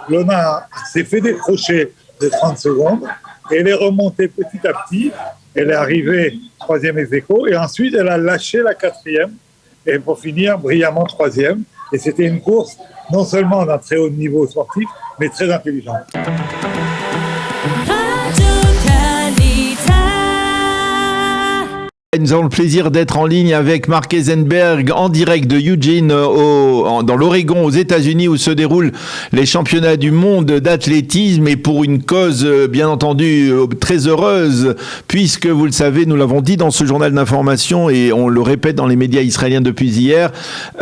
Lona s'est fait décrocher de 30 secondes et elle est remontée petit à petit. Elle est arrivée troisième ex-aequo et ensuite elle a lâché la quatrième et pour finir brillamment troisième. Et c'était une course non seulement d'un très haut niveau sportif, mais très intelligente. Nous avons le plaisir d'être en ligne avec Mark Eisenberg en direct de Eugene dans l'Oregon aux États-Unis où se déroulent les championnats du monde d'athlétisme et pour une cause bien entendu très heureuse puisque vous le savez, nous l'avons dit dans ce journal d'information et on le répète dans les médias israéliens depuis hier,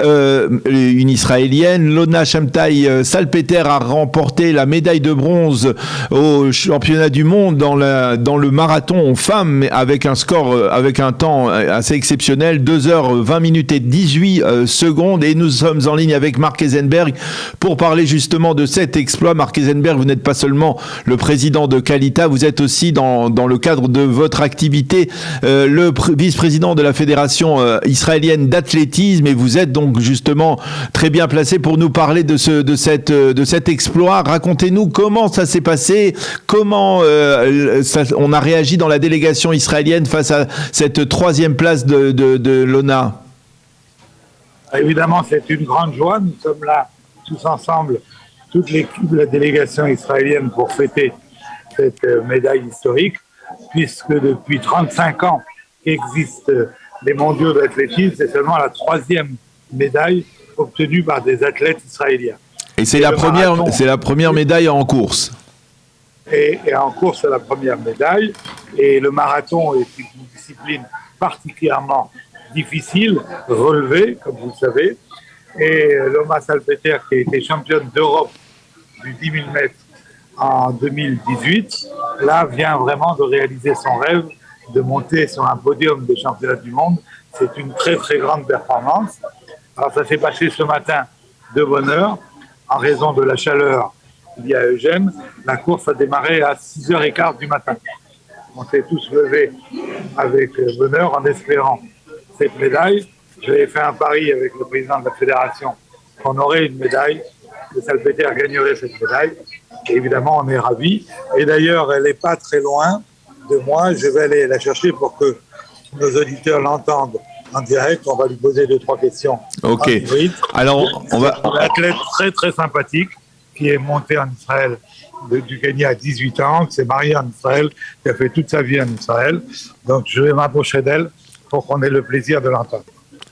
une Israélienne, Lona Shamtai Salpeter a remporté la médaille de bronze au championnat du monde dans le marathon femmes avec un score, avec un temps assez exceptionnel, 2h20 minutes et 18 secondes et nous sommes en ligne avec Mark Eisenberg pour parler justement de cet exploit. Mark Eisenberg, vous n'êtes pas seulement le président de Qualita, vous êtes aussi dans le cadre de votre activité le vice-président de la fédération israélienne d'athlétisme et vous êtes donc justement très bien placé pour nous parler de cet exploit. Racontez-nous comment ça s'est passé, comment on a réagi dans la délégation israélienne face à cette troisième place de Lona. Évidemment, c'est une grande joie. Nous sommes là tous ensemble, toute l'équipe de la délégation israélienne pour fêter cette médaille historique, puisque depuis 35 ans qu'existent les mondiaux d'athlétisme, c'est seulement la troisième médaille obtenue par des athlètes israéliens. Et c'est la première médaille en course. Et en course, c'est la première médaille. Et le marathon est une discipline particulièrement difficile, relevée, comme vous le savez. Et Lona Salpeter, qui a été championne d'Europe du 10 000 mètres en 2018, là, vient vraiment de réaliser son rêve, de monter sur un podium des championnats du monde. C'est une très, très grande performance. Alors, ça s'est passé ce matin de bonne heure, en raison de la chaleur il y a Eugène. La course a démarré à 6h15 du matin. On s'est tous levés avec bonheur en espérant cette médaille. J'avais fait un pari avec le président de la fédération qu'on aurait une médaille, que Salpeter gagnerait cette médaille. Et évidemment, on est ravis. Et d'ailleurs, elle n'est pas très loin de moi. Je vais aller la chercher pour que nos auditeurs l'entendent en direct. On va lui poser 2-3 questions. Ok. Alors, c'est un athlète très, très sympathique qui est monté en Israël du Kenya à 18 ans, qui s'est marié en Israël, qui a fait toute sa vie en Israël. Donc, je vais m'approcher d'elle pour qu'on ait le plaisir de l'entendre.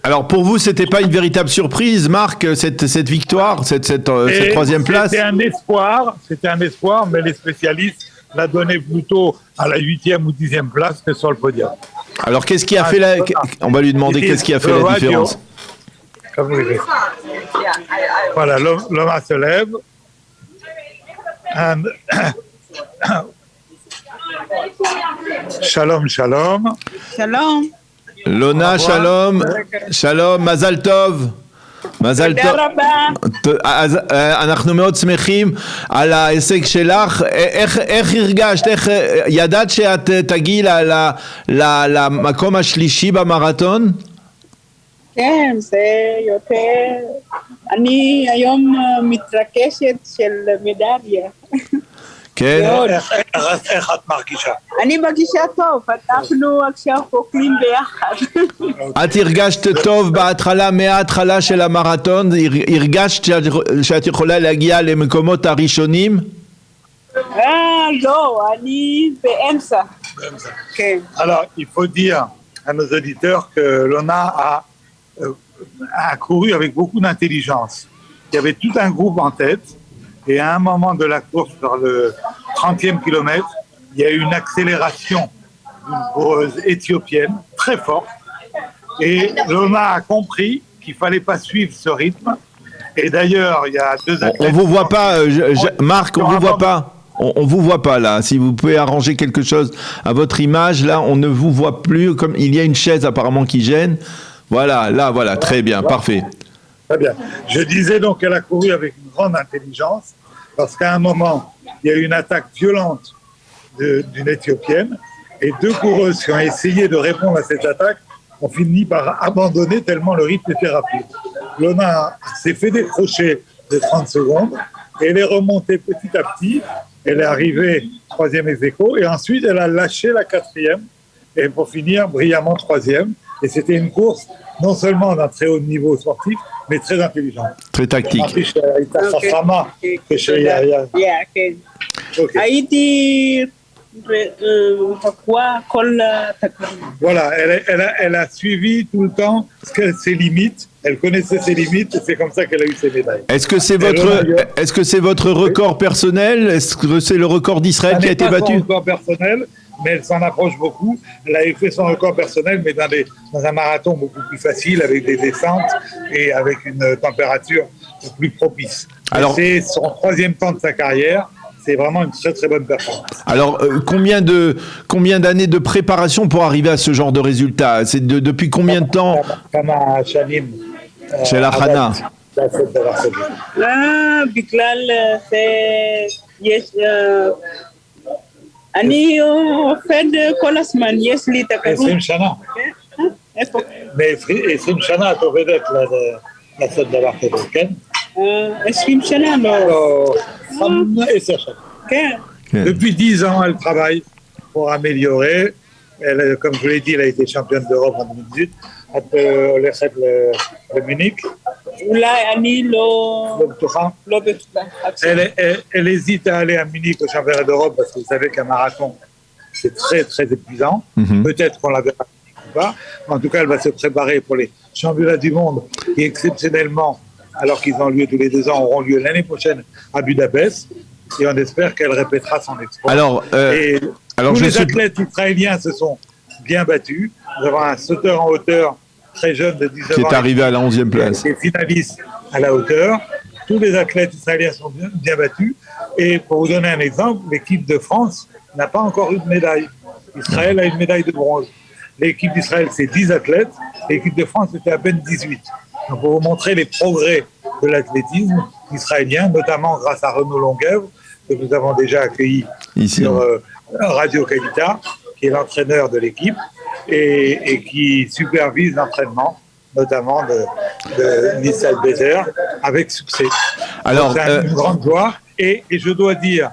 Alors, pour vous, c'était pas une véritable surprise, Marc, cette victoire, cette troisième place? C'était un espoir, mais les spécialistes l'a donné plutôt à la 8e ou 10e place que sur le podium. Alors, qu'est-ce qui a fait on va lui demander qu'est-ce qui a fait la différence. Comme vous voulez. Voilà, l'homme se lève. And shalom, shalom. Shalom. Lona, shalom. Shalom, mazal tov. מזל טוב. תודה רבה. אז אנחנו מאוד שמחים על ההישג שלך. איך הרגשת? איך ידעת שאת תגיעי למקום השלישי במרתון? כן, זה יותר... אני היום מתרגשת של מדליה. כן. איך את מרגישה? אני מרגישה טוב, אנחנו עכשיו אוכלים ביחד. את הרגשת טוב בהתחלה, מההתחלה של המרתון? הרגשת שאת יכולה להגיע למקומות הראשונים? לא, אני באמצע. כן. Alors, il faut dire à nos auditeurs que Lona a couru avec beaucoup d'intelligence. Il y avait tout un groupe en tête. Et à un moment de la course, vers le 30e kilomètre, il y a eu une accélération d'une coureuse éthiopienne très forte. Et Lona a compris qu'il ne fallait pas suivre ce rythme. Et d'ailleurs, il y a deux athlètes... On ne vous voit pas, Marc, on ne vous voit pas. On vous voit pas là. Si vous pouvez arranger quelque chose à votre image, là, on ne vous voit plus. Comme il y a une chaise apparemment qui gêne. Voilà, là, voilà, très bien, parfait. Très bien. Je disais donc qu'elle a couru avec une grande intelligence parce qu'à un moment, il y a eu une attaque violente d'une Éthiopienne et deux coureuses qui ont essayé de répondre à cette attaque ont fini par abandonner tellement le rythme était rapide. Lona s'est fait décrocher de 30 secondes Et elle est remontée petit à petit. Elle est arrivée troisième ex-aequo et ensuite elle a lâché la quatrième et pour finir brillamment troisième. Et c'était une course non seulement d'un très haut niveau sportif, mais très intelligente. Très tactique. Voilà, elle a suivi tout le temps ses limites. Elle connaissait ses limites et c'est comme ça qu'elle a eu ses médailles. Est-ce que c'est votre record personnel? Est-ce que c'est le record d'Israël qui a été battu? Son record personnel, mais elle s'en approche beaucoup. Elle avait fait son record personnel, mais dans un marathon beaucoup plus facile, avec des descentes et avec une température plus propice. Alors, c'est son troisième temps de sa carrière. C'est vraiment une très très bonne performance. Alors, combien d'années de préparation pour arriver à ce genre de résultat? C'est depuis combien de temps? Chez la Hana. אני עובד כל הזמן, יש לי תקנות. 20 שנה. איפה? 20 שנה את עובדת לעשות דבר כזה, כן? 20 שנה, לא. 10 שנה. כן. Depuis 10 ans, elle travaille pour améliorer. Elle, comme je vous l'ai dit, elle a été championne d'Europe en 2018. הולכת למוניק. אולי אני לא בטוחה. לא בטוחה. Elle hésite à aller à Munich au championnat d'Europe parce que vous savez qu'un marathon, c'est très très épuisant. Peut-être qu'on la verra ou pas. En tout cas, elle va se préparer pour les championnats du monde qui exceptionnellement, alors qu'ils ont lieu tous les 2 ans, auront lieu l'année prochaine à Budapest. Et on espère qu'elle répétera son exploit. Alors, tous les athlètes israéliens se sont bien battus. Nous avons un sauteur en hauteur très jeune de 19 ans. Qui est arrivé à la 11e place. Qui est finaliste à la hauteur. Tous les athlètes israéliens sont bien battus. Et pour vous donner un exemple, l'équipe de France n'a pas encore eu de médaille. Israël a une médaille de bronze. L'équipe d'Israël, c'est 10 athlètes. L'équipe de France, c'était à peine 18. Donc, pour vous montrer les progrès de l'athlétisme israélien, notamment grâce à Renaud Longuèvre, que nous avons déjà accueilli ici sur Radio Kalita, qui est l'entraîneur de l'équipe et qui supervise l'entraînement, notamment de Nissal Bezer, avec succès. Alors, c'est une grande joie. Et je dois dire,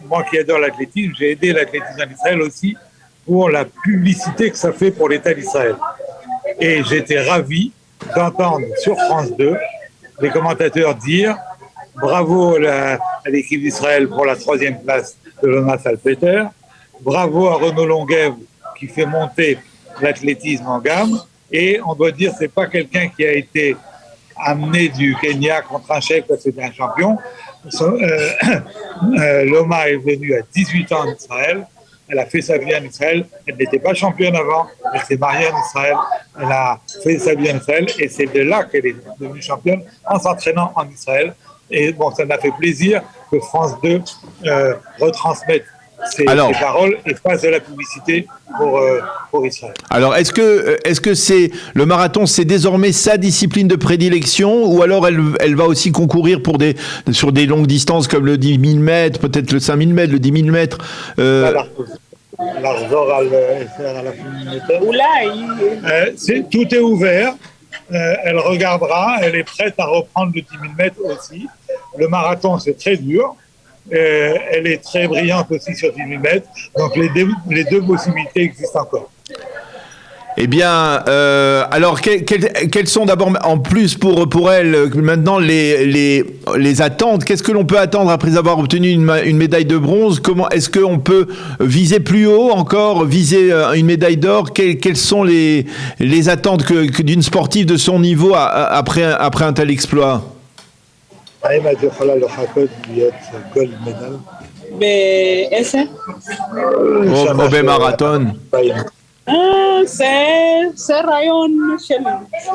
moi qui adore l'athlétisme, j'ai aidé l'athlétisme en Israël aussi pour la publicité que ça fait pour l'État d'Israël. Et j'étais ravi d'entendre sur France 2 les commentateurs dire bravo à l'équipe d'Israël pour la 3e place de Jonas Salpeter, bravo à Renaud Longuèvre qui fait monter l'athlétisme en gamme, et on doit dire c'est pas quelqu'un qui a été amené du Kenya contre un chef parce que c'était un champion. Loma est venue à 18 ans en Israël, elle a fait sa vie en Israël, elle n'était pas championne avant, elle s'est mariée en Israël, elle a fait sa vie en Israël et c'est de là qu'elle est devenue championne en s'entraînant en Israël. Et bon, ça m'a fait plaisir que France 2 retransmette ces paroles et fasse de la publicité pour Israël. Alors, est-ce que c'est le marathon, c'est désormais sa discipline de prédilection, ou alors elle va aussi concourir sur des longues distances comme le 10 000 mètres, peut-être le 5 000 mètres, le 10 000 mètres tout est ouvert. Elle regardera, elle est prête à reprendre le 10 000 mètres aussi. Le marathon, c'est très dur. Elle est très brillante aussi sur 10 000 mètres. Donc les deux possibilités existent encore. Eh bien, alors quelles sont d'abord, en plus pour elle, maintenant les attentes? Qu'est-ce que l'on peut attendre après avoir obtenu une médaille de bronze? Comment est-ce qu'on peut viser plus haut encore, viser une médaille d'or? Quelles sont les attentes que d'une sportive de son niveau après un tel exploit? Au marathon.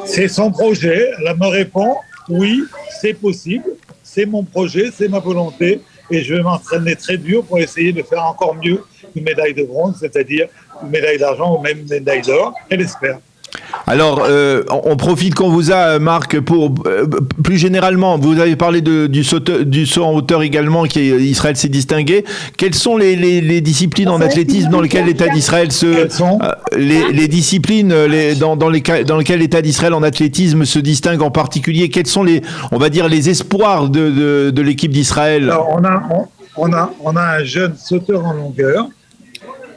C'est son projet. Elle me répond oui, c'est possible, c'est mon projet, c'est ma volonté et je vais m'entraîner très dur pour essayer de faire encore mieux une médaille de bronze, c'est-à-dire une médaille d'argent ou même une médaille d'or. Elle espère. Alors, on profite qu'on vous a, Marc, pour plus généralement, vous avez parlé du saut en hauteur également, qui Israël s'est distingué. Quelles sont les disciplines en athlétisme dans lesquelles l'État d'Israël les disciplines dans lesquelles l'État d'Israël en athlétisme se distingue en particulier? Quels sont on va dire, les espoirs de l'équipe d'Israël? Alors, on a un jeune sauteur en longueur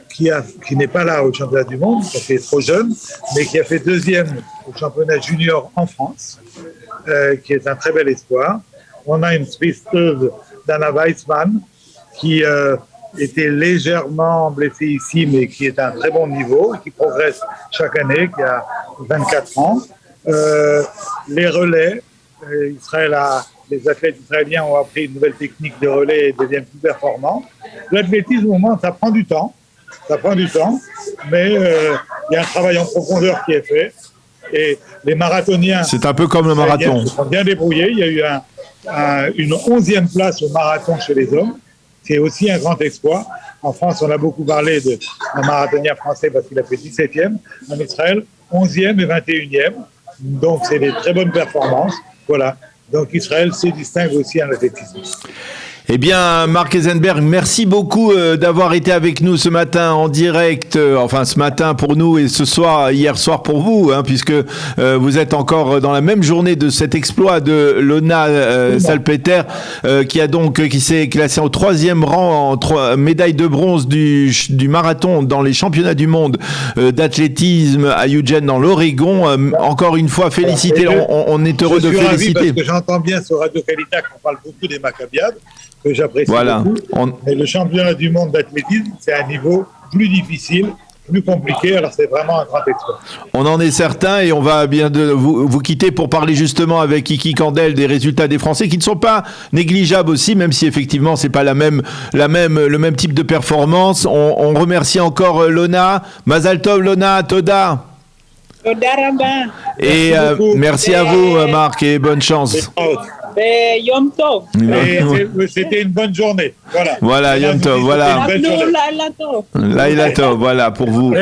qui n'est pas là au championnat du monde, qui est trop jeune, mais qui a fait deuxième au championnat junior en France, qui est un très bel espoir. On a une sprinteuse, Dana Weissman, qui était légèrement blessée ici, mais qui est à un très bon niveau, qui progresse chaque année, qui a 24 ans. Les relais, les athlètes israéliens ont appris une nouvelle technique de relais et deviennent plus performants. L'athlétisme, au moins, ça prend du temps. Mais il y a un travail en profondeur qui est fait. Et les marathoniens... C'est un peu comme le marathon. Se sont bien débrouillés. Il y a eu une 11e place au marathon chez les hommes. C'est aussi un grand exploit. En France, on a beaucoup parlé d'un marathonien français parce qu'il a fait 17e. En Israël, 11e et 21e. Donc, c'est des très bonnes performances. Voilà. Donc, Israël se distingue aussi en athlétisme. Eh bien, Marc Eisenberg, merci beaucoup d'avoir été avec nous ce matin en direct, enfin ce matin pour nous et ce soir, hier soir pour vous, hein, puisque vous êtes encore dans la même journée de cet exploit de Lona Salpeter, qui s'est classé au 3e rang en médaille de bronze du marathon dans les championnats du monde d'athlétisme à Eugene dans l'Oregon. Encore une fois, féliciter, on est heureux de féliciter. Je suis ravi parce que j'entends bien sur Radio Qualité qu'on parle beaucoup des Maccabiades, que j'apprécie beaucoup. Et le championnat du monde d'athlétisme, c'est un niveau plus difficile, plus compliqué, alors c'est vraiment un grand exploit. On en est certain et on va bien vous quitter pour parler justement avec Kiki Kandel des résultats des Français qui ne sont pas négligeables aussi, même si effectivement c'est pas le même type de performance. On remercie encore Lona. Mazal Tov Lona, Toda. Toda Rabba. Et merci à vous Marc et bonne chance. Yom Tov. C'était une bonne journée. Voilà, Yom Tov. Voilà. Laila Tov. Laila Tov, voilà pour vous.